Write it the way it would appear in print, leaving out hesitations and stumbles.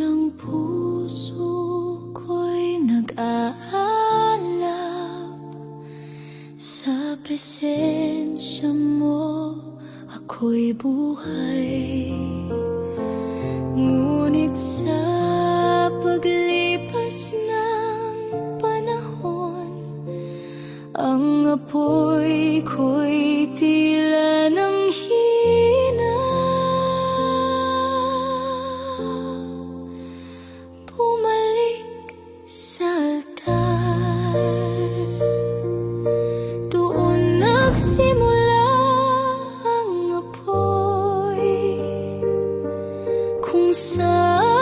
ng puso ko'y nag-aalap sa presensya mo, ako'y buhay. Ngunit sa paglipas ng panahon, ang apoy ko'y tila ng hina. Bumalik sa altar, doon nagsimula ang apoy, kung saan